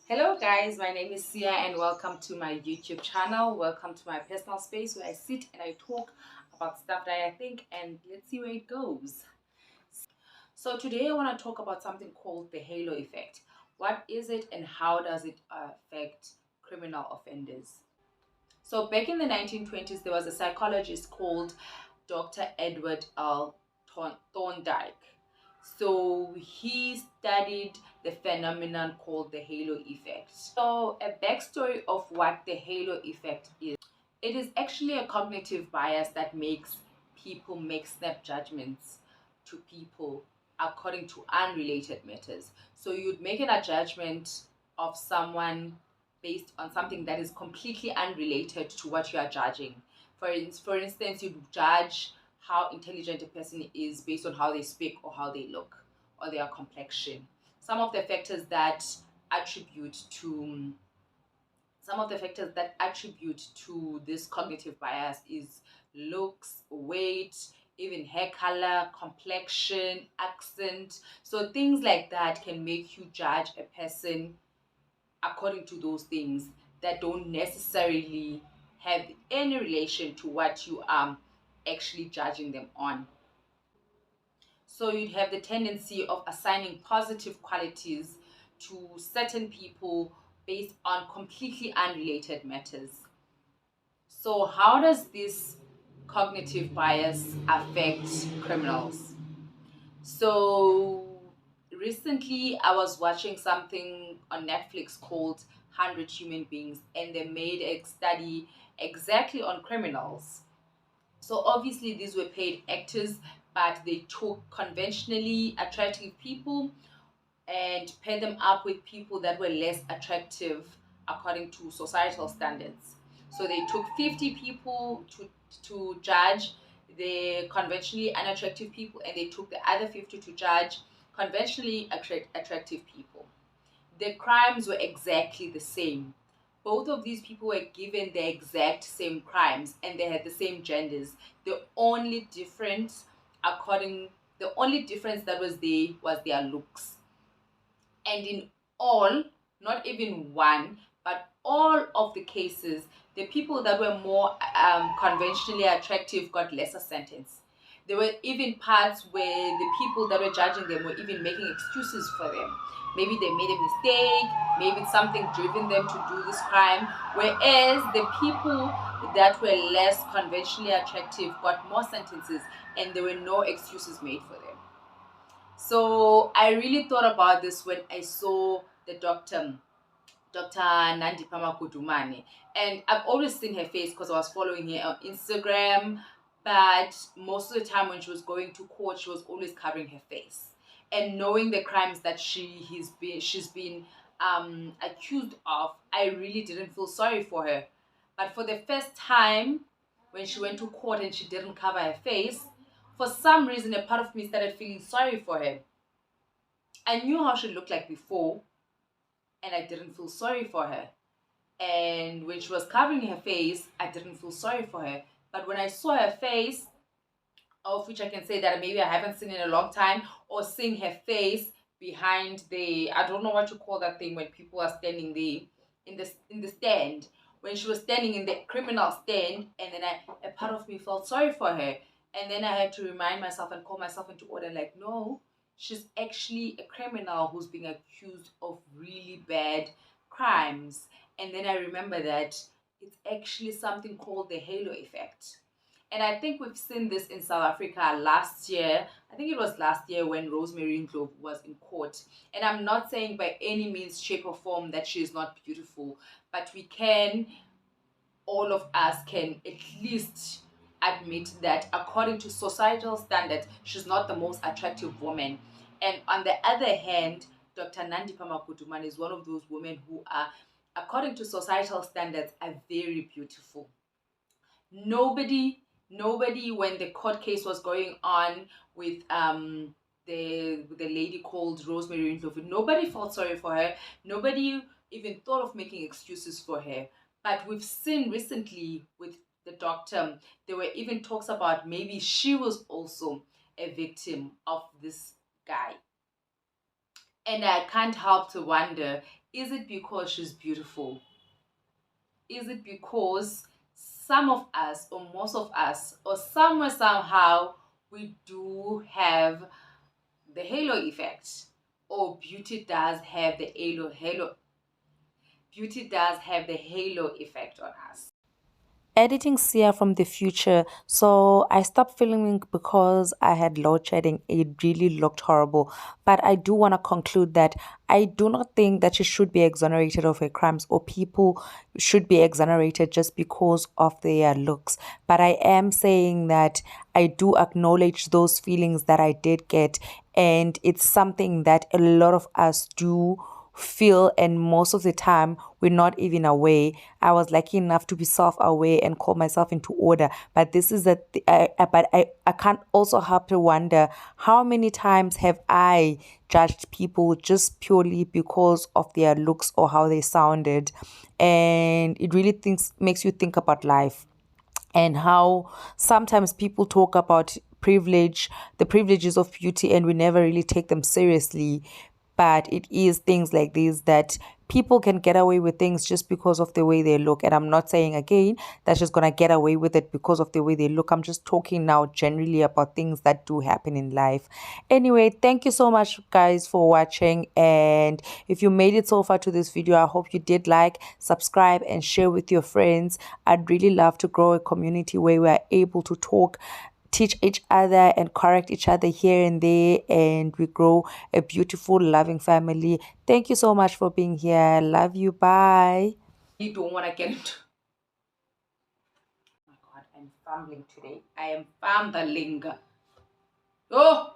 Hello guys, my name is Sia and welcome to my YouTube channel. Welcome to my personal space where I sit and I talk about stuff that I think, and let's see where it goes. So today I want to talk about something called the halo effect. What is it and how does it affect criminal offenders? So back in the 1920s, there was a psychologist called Dr. Edward L. Thorndike. So he studied the phenomenon called the halo effect. So a backstory of what the halo effect is. It is actually a cognitive bias that makes people make snap judgments to people according to unrelated matters. So you'd make a judgment of someone based on something that is completely unrelated to what you are judging. For instance, you judge how intelligent a person is based on how they speak or how they look or their complexion. Some of the factors that attribute to this cognitive bias is looks, weight, even hair color, complexion, accent. So things like that can make you judge a person according to those things that don't necessarily have any relation to what you are actually judging them on. So you'd have the tendency of assigning positive qualities to certain people based on completely unrelated matters. So how does this cognitive bias affect criminals? So recently I was watching something on Netflix called 100 Human Beings, and they made a study exactly on criminals. So obviously these were paid actors, but they took conventionally attractive people and paired them up with people that were less attractive according to societal standards. So they took 50 people to judge the conventionally unattractive people, and they took the other 50 to judge conventionally attractive people. The crimes were exactly the same. Both of these people were given the exact same crimes and they had the same genders. The only difference according the only difference that was there was their looks. And in all, not even one, but all of the cases, the people that were more conventionally attractive got lesser sentence. There were even parts where the people that were judging them were even making excuses for them. Maybe they made a mistake, maybe it's something driven them to do this crime, whereas the people that were less conventionally attractive got more sentences and there were no excuses made for them. So I really thought about this when I saw the Dr. Nandipha Magudumana, and I've always seen her face because I was following her on Instagram. But most of the time when she was going to court, she was always covering her face. And knowing the crimes that she's been accused of, I really didn't feel sorry for her. But for the first time, when she went to court and she didn't cover her face, for some reason, a part of me started feeling sorry for her. I knew how she looked like before, and I didn't feel sorry for her. And when she was covering her face, I didn't feel sorry for her. But when I saw her face, of which I can say that maybe I haven't seen in a long time, or seeing her face behind the, I don't know what you call that thing when people are standing there in the stand. When she was standing in the criminal stand, and then a part of me felt sorry for her. And then I had to remind myself and call myself into order, like, no, she's actually a criminal who's being accused of really bad crimes. And then I remember that it's actually something called the halo effect. And I think we've seen this in South Africa last year. I think it was last year when Rosemary Ndlovu was in court. And I'm not saying by any means, shape, or form that she is not beautiful, but all of us can at least admit that according to societal standards, she's not the most attractive woman. And on the other hand, Dr. Nandipha Magudumana is one of those women who are, according to societal standards, are very beautiful. Nobody when the court case was going on with the lady called Rosemary Ndlovu, nobody felt sorry for her. Nobody even thought of making excuses for her. But we've seen recently with the doctor, there were even talks about maybe she was also a victim of this guy. And I can't help to wonder, Is it because she's beautiful? Is it because some of us, or most of us, or somewhere, somehow, we do have the halo effect? Or beauty does have the halo effect on us? Editing Sia from the future. So I stopped filming because I had load shedding. It really looked horrible. But I do want to conclude that I do not think that she should be exonerated of her crimes, or people should be exonerated just because of their looks. But I am saying that I do acknowledge those feelings that I did get. And it's something that a lot of us do feel, and most of the time we're not even aware. I was lucky enough to be self-aware and call myself into order, but this is I can't also help to wonder how many times have I judged people just purely because of their looks or how they sounded. And it really thinks makes you think about life, and how sometimes people talk about the privileges of beauty, and we never really take them seriously. But it is things like these that people can get away with things just because of the way they look. And I'm not saying again that she's gonna get away with it because of the way they look. I'm just talking now generally about things that do happen in life. Anyway, thank you so much guys for watching, and if you made it so far to this video, I hope you did like, subscribe, and share with your friends. I'd really love to grow a community where we are able to talk, teach each other, and correct each other here and there, and we grow a beautiful, loving family. Thank you so much for being here. Love you. Bye. You don't want to get into. Oh my God, I'm fumbling today. I am fumbling. Oh.